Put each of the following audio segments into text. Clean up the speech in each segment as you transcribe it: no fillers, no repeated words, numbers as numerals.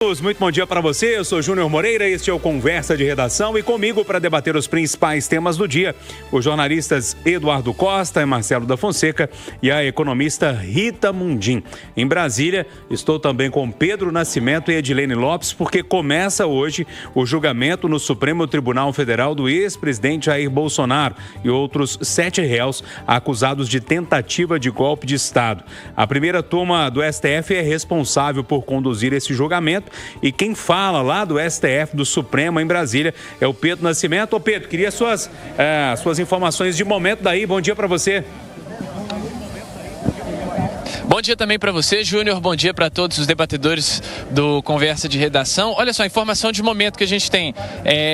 Muito bom dia para você, eu sou Júnior Moreira, este é o Conversa de Redação e comigo para debater os principais temas do dia, os jornalistas Eduardo Costa e Marcelo da Fonseca e a economista Rita Mundim. Em Brasília, estou também com Pedro Nascimento e Edilene Lopes, porque começa hoje o julgamento no Supremo Tribunal Federal do ex-presidente Jair Bolsonaro e outros 7 réus acusados de tentativa de golpe de Estado. A primeira turma do STF é responsável por conduzir esse julgamento. E quem fala lá do STF, do Supremo em Brasília, é o Pedro Nascimento. Ô Pedro, queria suas informações de momento daí. Bom dia para você. Bom dia também para você, Júnior. Bom dia para todos os debatedores do Conversa de Redação. Olha só, a informação de momento que a gente tem.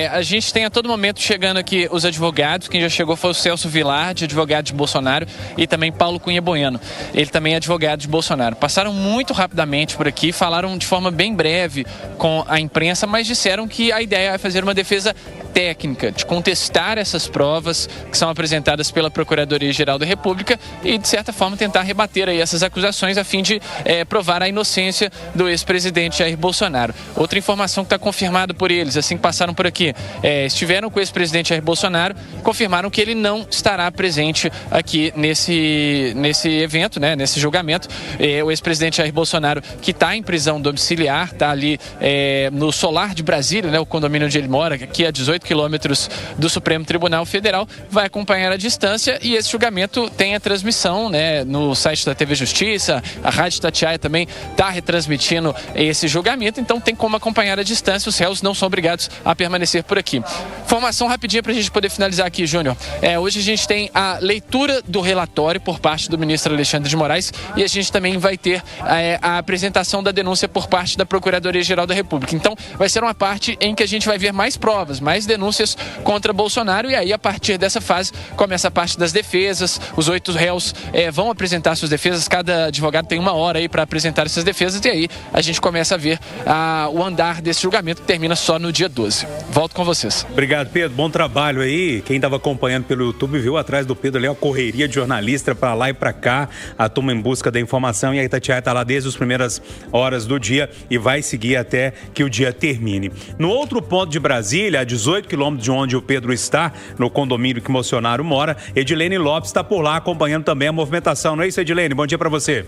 A gente tem a todo momento chegando aqui os advogados. Quem já chegou foi o Celso Villar, advogado de Bolsonaro, e também Paulo Cunha Bueno. Ele também é advogado de Bolsonaro. Passaram muito rapidamente por aqui, falaram de forma bem breve com a imprensa, mas disseram que a ideia é fazer uma defesa técnica, de contestar essas provas que são apresentadas pela Procuradoria-Geral da República e, de certa forma, tentar rebater aí essas acusações a fim de provar a inocência do ex-presidente Jair Bolsonaro. Outra informação que está confirmada por eles, assim que passaram por aqui, estiveram com o ex-presidente Jair Bolsonaro, confirmaram que ele não estará presente aqui nesse evento, né, nesse julgamento. O ex-presidente Jair Bolsonaro, que está em prisão domiciliar, está ali no Solar de Brasília, né, o condomínio onde ele mora, aqui a 18 quilômetros do Supremo Tribunal Federal, vai acompanhar à distância e esse julgamento tem a transmissão, né, no site da TV Justiça, a Rádio Itatiaia também está retransmitindo esse julgamento, então tem como acompanhar à distância, os réus não são obrigados a permanecer por aqui. Informação rapidinha para a gente poder finalizar aqui, Júnior. Hoje a gente tem a leitura do relatório por parte do ministro Alexandre de Moraes e a gente também vai ter a apresentação da denúncia por parte da Procuradoria-Geral da República. Então vai ser uma parte em que a gente vai ver mais provas, mais denúncias contra Bolsonaro e aí a partir dessa fase começa a parte das defesas, os 8 réus vão apresentar suas defesas, cada advogado tem 1 hora aí para apresentar essas defesas e aí a gente começa a ver o andar desse julgamento que termina só no dia 12. Volto com vocês. Obrigado, Pedro. Bom trabalho aí. Quem estava acompanhando pelo YouTube viu atrás do Pedro ali a correria de jornalista para lá e para cá, a turma em busca da informação e a Itatiaia está lá desde as primeiras horas do dia e vai seguir até que o dia termine. No outro ponto de Brasília, a 18 quilômetros de onde o Pedro está, no condomínio que Bolsonaro mora, Edilene Lopes está por lá acompanhando também a movimentação. Não é isso, Edilene? Bom dia para você.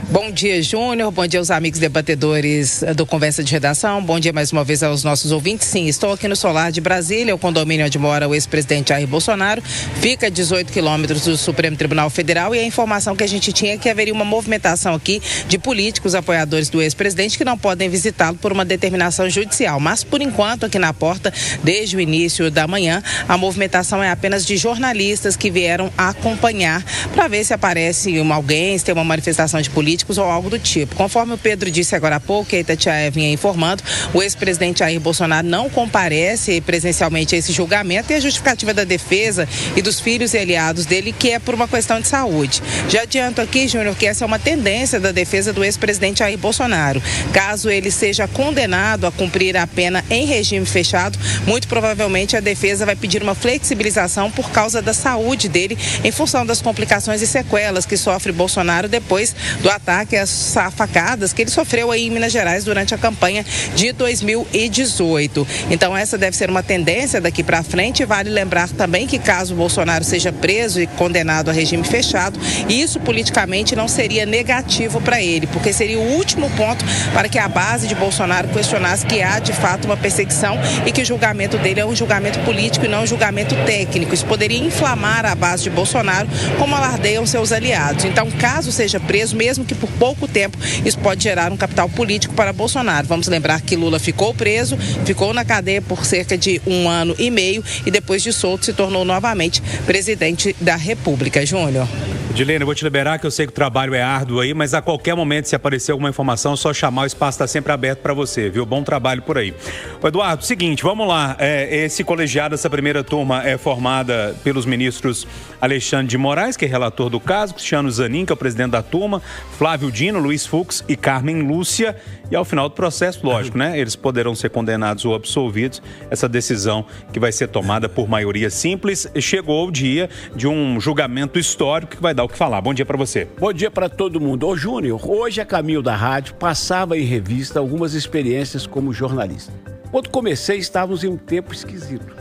Bom dia, Júnior. Bom dia aos amigos debatedores do Conversa de Redação. Bom dia mais uma vez aos nossos ouvintes. Sim, estou aqui no Solar de Brasília, o condomínio onde mora o ex-presidente Jair Bolsonaro. Fica a 18 quilômetros do Supremo Tribunal Federal e a informação que a gente tinha é que haveria uma movimentação aqui de políticos apoiadores do ex-presidente que não podem visitá-lo por uma determinação judicial. Mas, por enquanto, aqui na porta, desde o início da manhã, a movimentação é apenas de jornalistas que vieram acompanhar para ver se aparece alguém, se tem uma manifestação de políticos ou algo do tipo. Conforme o Pedro disse agora há pouco, a Itatiaia vinha informando, o ex-presidente Jair Bolsonaro não comparece presencialmente a esse julgamento e a justificativa da defesa e dos filhos e aliados dele que é por uma questão de saúde. Já adianto aqui, Júnior, que essa é uma tendência da defesa do ex-presidente Jair Bolsonaro. Caso ele seja condenado a cumprir a pena em regime fechado, muito provavelmente a defesa vai pedir uma flexibilização por causa da saúde dele em função das complicações e sequelas que sofre Bolsonaro depois do ataque às facadas que ele sofreu aí em Minas Gerais durante a campanha de 2018. Então essa deve ser uma tendência daqui para frente. Vale lembrar também que caso o Bolsonaro seja preso e condenado a regime fechado, isso politicamente não seria negativo para ele, porque seria o último ponto para que a base de Bolsonaro questionasse que há de fato uma perseguição e que o julgamento dele é um julgamento político e não um julgamento técnico. Isso poderia inflamar a base de Bolsonaro, como alardeiam seus aliados. Então, caso seja preso, mesmo que por pouco tempo, isso pode gerar um capital político para Bolsonaro. Vamos lembrar que Lula ficou preso, ficou na cadeia por cerca de 1 ano e meio e depois de solto se tornou novamente presidente da República. Júnior. Edilene, eu vou te liberar que eu sei que o trabalho é árduo aí, mas a qualquer momento, se aparecer alguma informação, é só chamar, o espaço está sempre aberto para você, viu? Bom trabalho por aí. Eduardo, seguinte, vamos lá. Esse colegiado, essa primeira turma é formada pelos ministros Alexandre de Moraes, que é relator do caso, Cristiano Zanin, que é o presidente da turma, Flávio Dino, Luiz Fux e Carmen Lúcia. E ao final do processo, lógico, né? Eles poderão ser condenados ou absolvidos. Essa decisão que vai ser tomada por maioria simples. Chegou o dia de um julgamento histórico que vai dar dá o que falar. Bom dia para você. Bom dia para todo mundo. Ô Júnior, hoje a caminho da rádio passava em revista algumas experiências como jornalista. Quando comecei, estávamos em um tempo esquisito,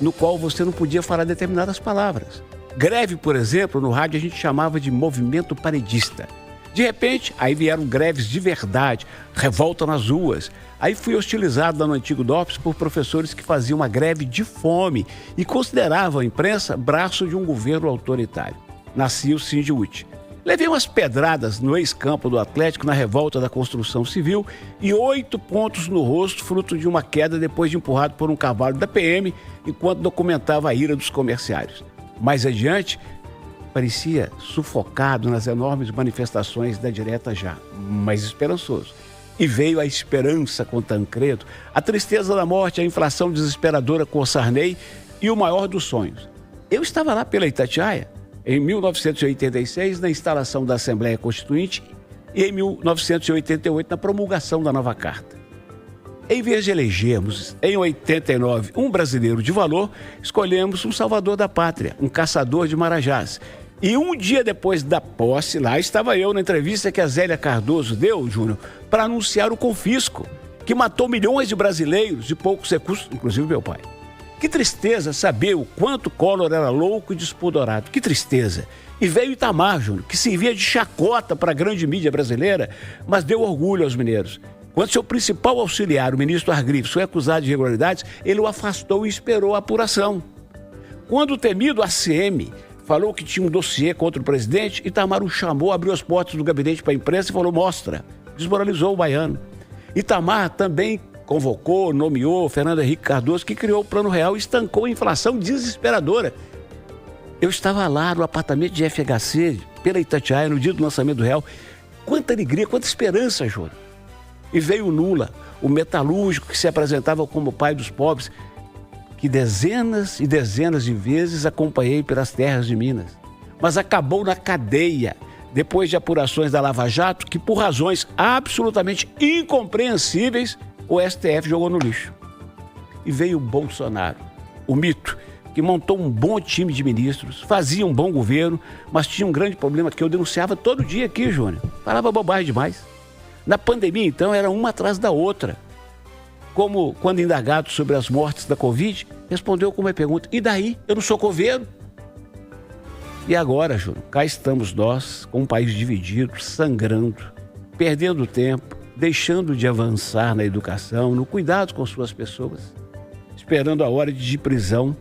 no qual você não podia falar determinadas palavras. Greve, por exemplo, no rádio a gente chamava de movimento paredista. De repente, aí vieram greves de verdade, revolta nas ruas. Aí fui hostilizado lá no antigo DOPS por professores que faziam uma greve de fome e consideravam a imprensa braço de um governo autoritário. Nascia o Sindiúti. Levei umas pedradas no ex-campo do Atlético na revolta da construção civil e 8 pontos no rosto, fruto de uma queda depois de empurrado por um cavalo da PM enquanto documentava a ira dos comerciários. Mais adiante, parecia sufocado nas enormes manifestações da direta já, mas esperançoso. E veio a esperança com Tancredo, a tristeza da morte, a inflação desesperadora com o Sarney e o maior dos sonhos. Eu estava lá pela Itatiaia, em 1986, na instalação da Assembleia Constituinte e em 1988, na promulgação da nova Carta. Em vez de elegermos, em 89, um brasileiro de valor, escolhemos um salvador da pátria, um caçador de marajás. E um dia depois da posse, lá estava eu na entrevista que a Zélia Cardoso deu, Júnior, para anunciar o confisco, que matou milhões de brasileiros de poucos recursos, inclusive meu pai. Que tristeza saber o quanto Collor era louco e despudorado. Que tristeza. E veio Itamar, Júnior, que servia de chacota para a grande mídia brasileira, mas deu orgulho aos mineiros. Quando seu principal auxiliar, o ministro Argrives, foi acusado de irregularidades, ele o afastou e esperou a apuração. Quando o temido ACM falou que tinha um dossiê contra o presidente, Itamar o chamou, abriu as portas do gabinete para a imprensa e falou, mostra. Desmoralizou o baiano. Itamar também convocou, nomeou Fernando Henrique Cardoso, que criou o Plano Real e estancou a inflação desesperadora. Eu estava lá no apartamento de FHC, pela Itatiaia, no dia do lançamento do Real. Quanta alegria, quanta esperança, Júnior. E veio o Lula, o metalúrgico que se apresentava como pai dos pobres, que dezenas e dezenas de vezes acompanhei pelas terras de Minas. Mas acabou na cadeia, depois de apurações da Lava Jato, que por razões absolutamente incompreensíveis, o STF jogou no lixo. E veio o Bolsonaro, o mito, que montou um bom time de ministros, fazia um bom governo, mas tinha um grande problema que eu denunciava todo dia aqui, Júnior. Falava bobagem demais. Na pandemia, então, era uma atrás da outra. Como, quando indagado sobre as mortes da Covid, respondeu com uma pergunta, e daí? Eu não sou coveiro? E agora, Júnior, cá estamos nós, com um país dividido, sangrando, perdendo tempo, deixando de avançar na educação, no cuidado com suas pessoas, esperando a hora de prisão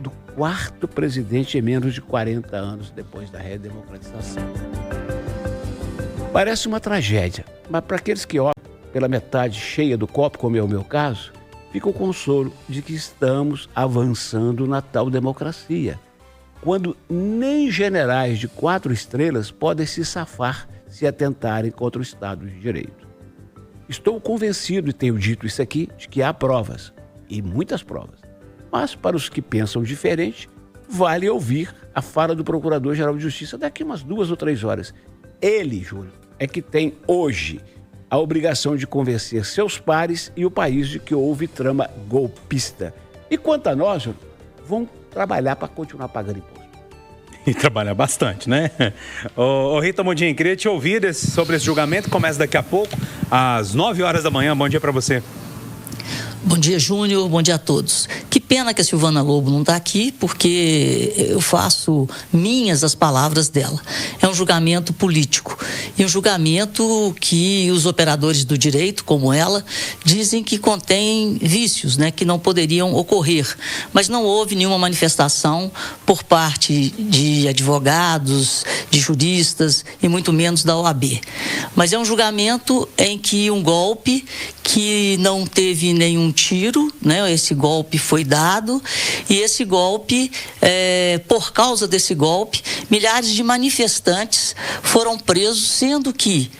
do 4º presidente em menos de 40 anos depois da redemocratização. Parece uma tragédia, mas para aqueles que olham pela metade cheia do copo, como é o meu caso, fica o consolo de que estamos avançando na tal democracia, quando nem generais de 4 estrelas podem se safar se atentarem contra o Estado de Direito. Estou convencido, e tenho dito isso aqui, de que há provas, e muitas provas. Mas para os que pensam diferente, vale ouvir a fala do Procurador-Geral de Justiça daqui umas 2 ou 3 horas. Ele, Júlio, é que tem hoje a obrigação de convencer seus pares e o país de que houve trama golpista. E quanto a nós, Júlio, vamos trabalhar para continuar pagando imposto. E trabalhar bastante, né? Ô Rita Mondin, queria te ouvir sobre esse julgamento, começa daqui a pouco, às 9 horas da manhã. Bom dia para você. Bom dia, Júnior. Bom dia a todos. Que pena que a Silvana Lobo não está aqui, porque eu faço minhas as palavras dela. É um julgamento político. E um julgamento que os operadores do direito, como ela, dizem que contém vícios, né, que não poderiam ocorrer. Mas não houve nenhuma manifestação por parte de advogados, de juristas e muito menos da OAB. Mas é um julgamento em que um golpe que não teve nenhum tiro, né? Esse golpe foi dado e esse golpe, por causa desse golpe, milhares de manifestantes foram presos, sendo que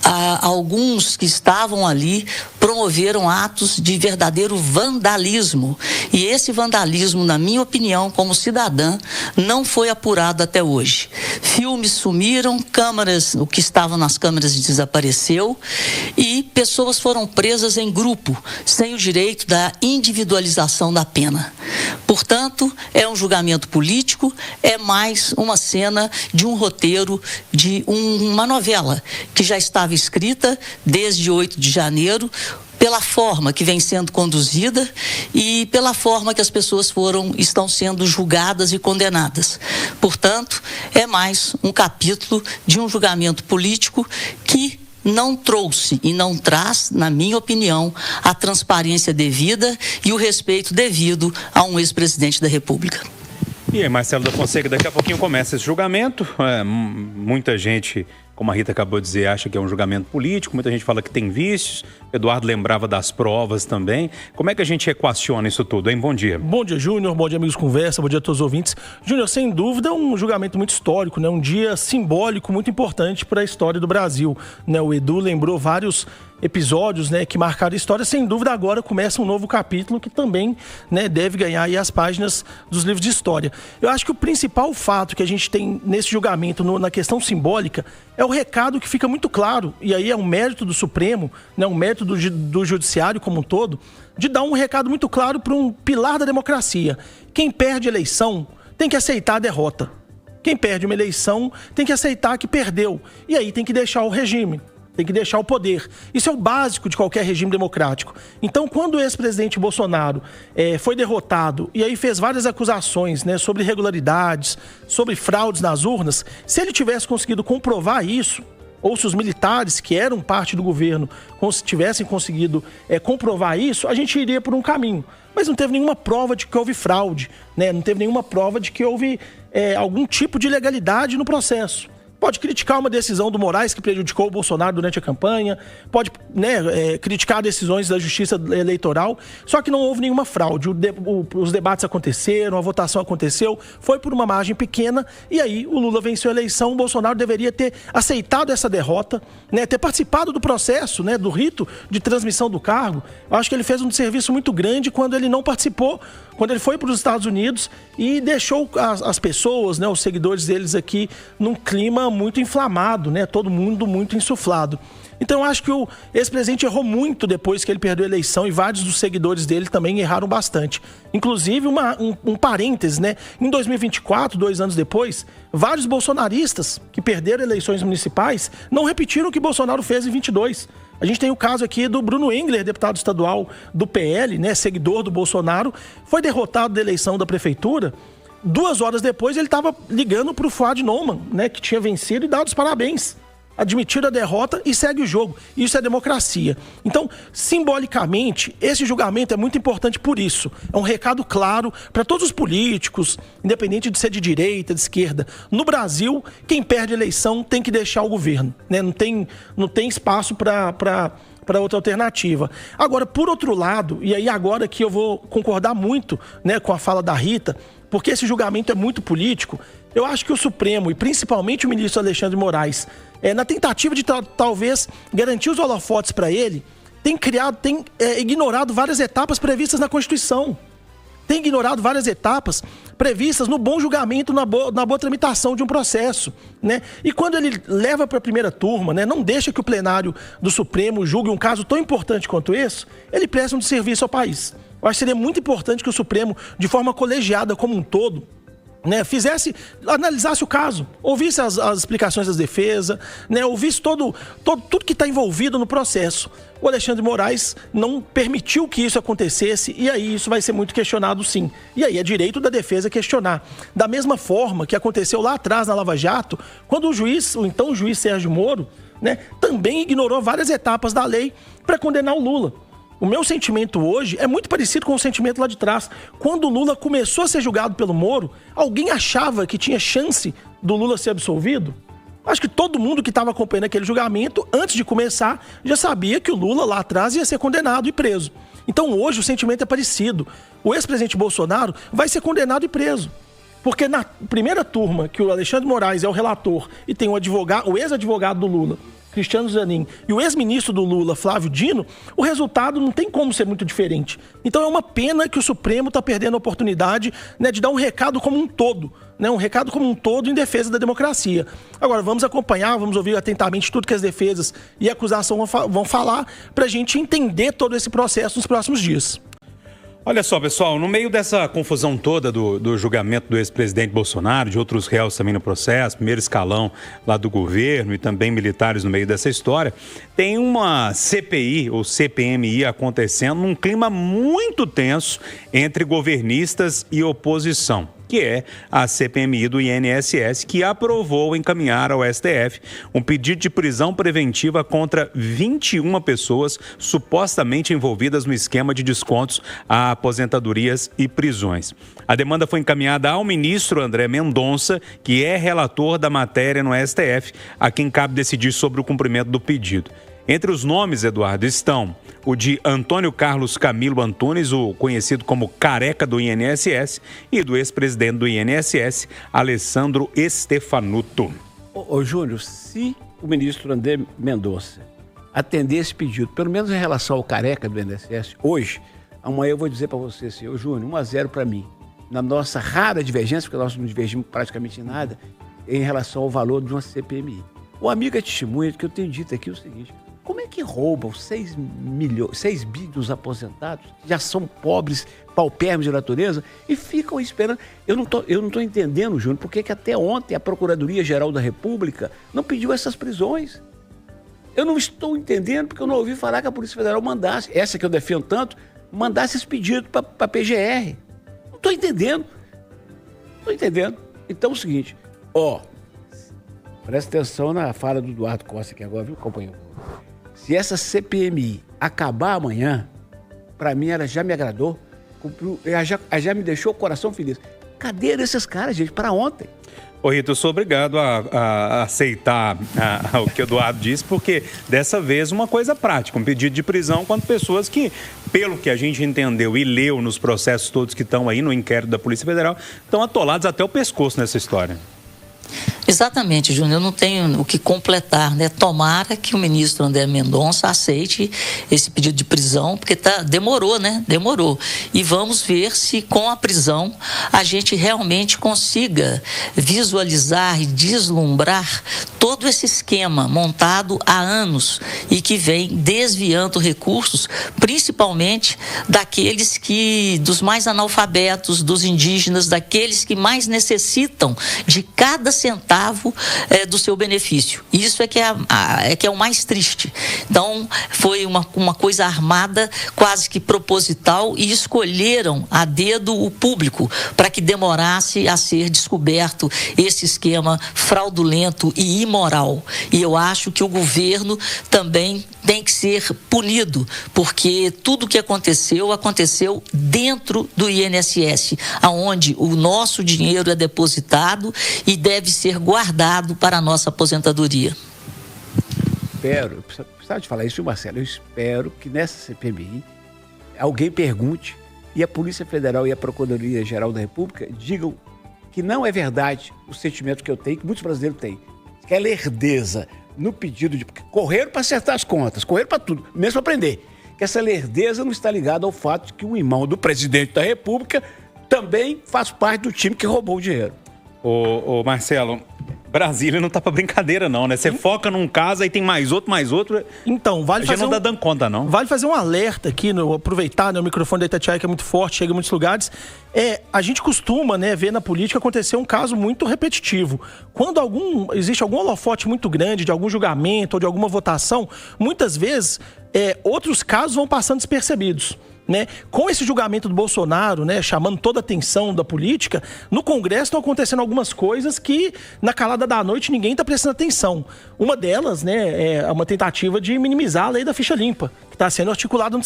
alguns que estavam ali promoveram atos de verdadeiro vandalismo. E esse vandalismo, na minha opinião, como cidadã, não foi apurado até hoje. Filmes sumiram, câmeras, o que estava nas câmeras desapareceu e pessoas foram presas em grupo, sem o direito da individualização da pena. Portanto, é um julgamento político, é mais uma cena de um roteiro, de uma novela que já estava escrita desde 8 de janeiro, pela forma que vem sendo conduzida e pela forma que as pessoas estão sendo julgadas e condenadas. Portanto, é mais um capítulo de um julgamento político que não trouxe e não traz, na minha opinião, a transparência devida e o respeito devido a um ex-presidente da República. E aí, Marcelo da Fonseca, daqui a pouquinho começa esse julgamento. Muita gente, como a Rita acabou de dizer, acha que é um julgamento político, muita gente fala que tem vícios. Eduardo lembrava das provas também. Como é que a gente equaciona isso tudo, hein? Bom dia. Bom dia, Júnior. Bom dia, amigos Conversa. Bom dia a todos os ouvintes. Júnior, sem dúvida, é um julgamento muito histórico, né? Um dia simbólico, muito importante para a história do Brasil, né? O Edu lembrou vários episódios, né, que marcaram a história. Sem dúvida, agora começa um novo capítulo que também, né, deve ganhar aí as páginas dos livros de história. Eu acho que o principal fato que a gente tem nesse julgamento, na questão simbólica, é o recado que fica muito claro, e aí é um mérito do Supremo, né, um mérito do Judiciário como um todo, de dar um recado muito claro para um pilar da democracia. Quem perde eleição tem que aceitar a derrota. Quem perde uma eleição tem que aceitar que perdeu. E aí tem que deixar o regime. Tem que deixar o poder. Isso é o básico de qualquer regime democrático. Então, quando o ex-presidente Bolsonaro foi derrotado e aí fez várias acusações, né, sobre irregularidades, sobre fraudes nas urnas, se ele tivesse conseguido comprovar isso, ou se os militares, que eram parte do governo, tivessem conseguido comprovar isso, a gente iria por um caminho. Mas não teve nenhuma prova de que houve fraude, né? Não teve nenhuma prova de que houve algum tipo de ilegalidade no processo. Pode criticar uma decisão do Moraes que prejudicou o Bolsonaro durante a campanha, pode, né, criticar decisões da Justiça Eleitoral, só que não houve nenhuma fraude. Os debates aconteceram, a votação aconteceu, foi por uma margem pequena e aí o Lula venceu a eleição. O Bolsonaro deveria ter aceitado essa derrota, né, ter participado do processo, né, do rito de transmissão do cargo. Eu acho que ele fez um serviço muito grande quando ele não participou, quando ele foi para os Estados Unidos e deixou as pessoas, né, os seguidores deles aqui num clima muito inflamado, né? Todo mundo muito insuflado. Então eu acho que o ex-presidente errou muito depois que ele perdeu a eleição e vários dos seguidores dele também erraram bastante. Inclusive, um parêntese, né? Em 2024, 2 anos depois, vários bolsonaristas que perderam eleições municipais não repetiram o que Bolsonaro fez em 22. A gente tem o caso aqui do Bruno Engler, deputado estadual do PL, né? Seguidor do Bolsonaro, foi derrotado da eleição da prefeitura. 2 horas depois, ele estava ligando para o Fuad Noman, né, que tinha vencido, e dado os parabéns. Admitiram a derrota e segue o jogo. Isso é democracia. Então, simbolicamente, esse julgamento é muito importante por isso. É um recado claro para todos os políticos, independente de ser de direita, de esquerda. No Brasil, quem perde a eleição tem que deixar o governo, né? Não tem espaço para outra alternativa. Agora, por outro lado, e aí agora que eu vou concordar muito, né, com a fala da Rita, porque esse julgamento é muito político, eu acho que o Supremo, e principalmente o ministro Alexandre de Moraes, na tentativa de talvez garantir os holofotes para ele, tem ignorado várias etapas previstas na Constituição. Tem ignorado várias etapas previstas no bom julgamento, na boa tramitação de um processo, né? E quando ele leva para a primeira turma, né, não deixa que o plenário do Supremo julgue um caso tão importante quanto esse, ele presta um desserviço ao país. Eu acho que seria muito importante que o Supremo, de forma colegiada como um todo, né, analisasse o caso, ouvisse as explicações das defesas, né, ouvisse tudo que está envolvido no processo. O Alexandre de Moraes não permitiu que isso acontecesse e aí isso vai ser muito questionado, sim. E aí é direito da defesa questionar. Da mesma forma que aconteceu lá atrás na Lava Jato, quando o então juiz Sérgio Moro, né, também ignorou várias etapas da lei para condenar o Lula. O meu sentimento hoje é muito parecido com o sentimento lá de trás. Quando o Lula começou a ser julgado pelo Moro, alguém achava que tinha chance do Lula ser absolvido? Acho que todo mundo que estava acompanhando aquele julgamento, antes de começar, já sabia que o Lula lá atrás ia ser condenado e preso. Então hoje o sentimento é parecido. O ex-presidente Bolsonaro vai ser condenado e preso. Porque na primeira turma, que o Alexandre de Moraes é o relator e tem o ex-advogado do Lula, Cristiano Zanin, e o ex-ministro do Lula, Flávio Dino, o resultado não tem como ser muito diferente. Então é uma pena que o Supremo está perdendo a oportunidade, né, de dar um recado como um todo, né, um recado como um todo em defesa da democracia. Agora, vamos acompanhar, vamos ouvir atentamente tudo que as defesas e a acusação vão falar para a gente entender todo esse processo nos próximos dias. Olha só, pessoal, no meio dessa confusão toda do julgamento do ex-presidente Bolsonaro, de outros réus também no processo, primeiro escalão lá do governo e também militares no meio dessa história, tem uma CPI ou CPMI acontecendo num clima muito tenso entre governistas e oposição, que é a CPMI do INSS, que aprovou encaminhar ao STF um pedido de prisão preventiva contra 21 pessoas supostamente envolvidas no esquema de descontos a aposentadorias e prisões. A demanda foi encaminhada ao ministro André Mendonça, que é relator da matéria no STF, a quem cabe decidir sobre o cumprimento do pedido. Entre os nomes, Eduardo, estão o de Antônio Carlos Camilo Antunes, o conhecido como Careca do INSS, e do ex-presidente do INSS, Alessandro Stefanuto. Ô Júnior, se o ministro André Mendonça atender esse pedido, pelo menos em relação ao Careca do INSS, hoje, amanhã eu vou dizer para você assim, ô Júnior, 1-0 para mim. Na nossa rara divergência, porque nós não divergimos praticamente em nada, em relação ao valor de uma CPMI. O amigo é testemunha que eu tenho dito aqui o seguinte: como é que roubam 6 bi dos aposentados, que já são pobres, paupérrimos de natureza, e ficam esperando? Eu não tô entendendo, Júnior, por que até ontem a Procuradoria-Geral da República não pediu essas prisões. Eu não estou entendendo, porque eu não ouvi falar que a Polícia Federal mandasse, essa que eu defendo tanto, mandasse esse pedido para a PGR. Não estou entendendo. Então é o seguinte, presta atenção na fala do Eduardo Costa aqui agora, viu, companheiro? Se essa CPMI acabar amanhã, para mim ela já me agradou, ela já me deixou o coração feliz. Cadê esses caras, gente, para ontem? Ô Rito, eu sou obrigado a aceitar o que o Eduardo disse, porque dessa vez uma coisa prática, um pedido de prisão contra pessoas que, pelo que a gente entendeu e leu nos processos todos que estão aí no inquérito da Polícia Federal, estão atolados até o pescoço nessa história. Exatamente, Júnior, eu não tenho o que completar, né? Tomara que o ministro André Mendonça aceite esse pedido de prisão, porque demorou, né? Demorou. E vamos ver se com a prisão a gente realmente consiga visualizar e deslumbrar todo esse esquema montado há anos e que vem desviando recursos, principalmente dos mais analfabetos, dos indígenas, daqueles que mais necessitam de cada centavo do seu benefício. Isso é que é o mais triste. Então, foi uma coisa armada, quase que proposital, e escolheram a dedo o público para que demorasse a ser descoberto esse esquema fraudulento e imoral. E eu acho que o governo também tem que ser punido, porque tudo que aconteceu dentro do INSS, aonde o nosso dinheiro é depositado e deve ser guardado para a nossa aposentadoria. Eu precisava te falar isso, Marcelo. Eu espero que nessa CPMI alguém pergunte e a Polícia Federal e a Procuradoria-Geral da República digam que não é verdade o sentimento que eu tenho, que muitos brasileiros têm, que é lerdeza no pedido de... Porque correram para acertar as contas, correram para tudo, mesmo para prender. Que essa lerdeza não está ligada ao fato de que o irmão do presidente da República também faz parte do time que roubou o dinheiro. Ô Marcelo, Brasília não tá pra brincadeira não, né? Você foca num caso, aí tem mais outro. Então, vale fazer não tá dando conta, não. Vale fazer um alerta aqui, aproveitar, né, o microfone da Itatiaia, que é muito forte, chega em muitos lugares. A gente costuma, né, ver na política acontecer um caso muito repetitivo. Quando existe algum holofote muito grande de algum julgamento ou de alguma votação, muitas vezes outros casos vão passando despercebidos. Né? Com esse julgamento do Bolsonaro, né, chamando toda a atenção da política, no Congresso estão acontecendo algumas coisas que, na calada da noite, ninguém está prestando atenção. Uma delas, né, é uma tentativa de minimizar a lei da ficha limpa, que está sendo articulada no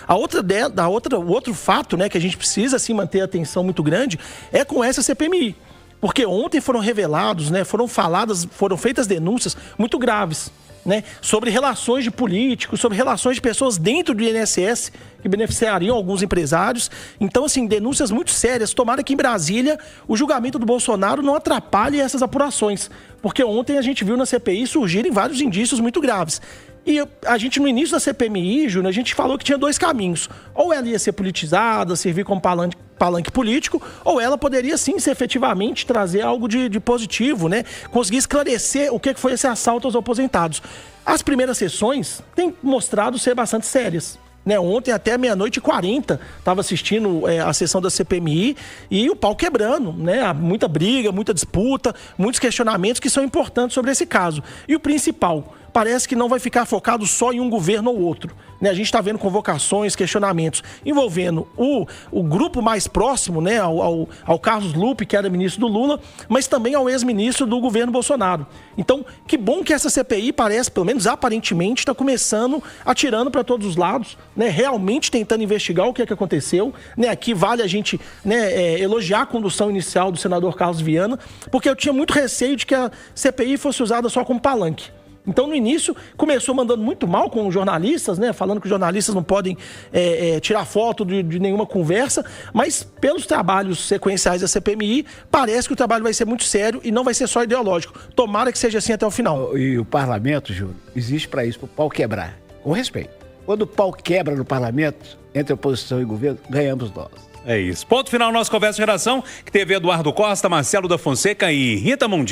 O outro fato, né, que a gente precisa assim, manter a atenção muito grande é com essa CPMI. Porque ontem foram revelados, né, foram feitas denúncias muito graves né, sobre relações de políticos, sobre relações de pessoas dentro do INSS que beneficiariam alguns empresários. Então, assim, denúncias muito sérias. Tomara que em Brasília o julgamento do Bolsonaro não atrapalhe essas apurações, porque ontem a gente viu na CPI surgirem vários indícios muito graves. E a gente, no início da CPMI, Júnior, a gente falou que tinha dois caminhos. Ou ela ia ser politizada, servir como palanque político, ou ela poderia sim ser efetivamente trazer algo de positivo, né? Conseguir esclarecer o que foi esse assalto aos aposentados. As primeiras sessões têm mostrado ser bastante sérias. Né, ontem até 00:40 estava assistindo a sessão da CPMI e o pau quebrando, né? Muita briga, muita disputa, muitos questionamentos que são importantes sobre esse caso. E o principal, parece que não vai ficar focado só em um governo ou outro. Né? A gente está vendo convocações, questionamentos envolvendo o grupo mais próximo, né? ao Carlos Lupe, que era ministro do Lula, mas também ao ex-ministro do governo Bolsonaro. Então, que bom que essa CPI parece, pelo menos aparentemente, está começando atirando para todos os lados, né? Realmente tentando investigar o que aconteceu. Né? Aqui vale a gente, né, elogiar a condução inicial do senador Carlos Viana, porque eu tinha muito receio de que a CPI fosse usada só como palanque. Então, no início, começou mandando muito mal com os jornalistas, né? Falando que os jornalistas não podem tirar foto de nenhuma conversa, mas pelos trabalhos sequenciais da CPMI, parece que o trabalho vai ser muito sério e não vai ser só ideológico. Tomara que seja assim até o final. E o parlamento, Júlio, existe para isso, para o pau quebrar. Com respeito. Quando o pau quebra no parlamento, entre oposição e governo, ganhamos nós. É isso. Ponto final, nossa conversa de redação, que teve Eduardo Costa, Marcelo da Fonseca e Rita Mundim.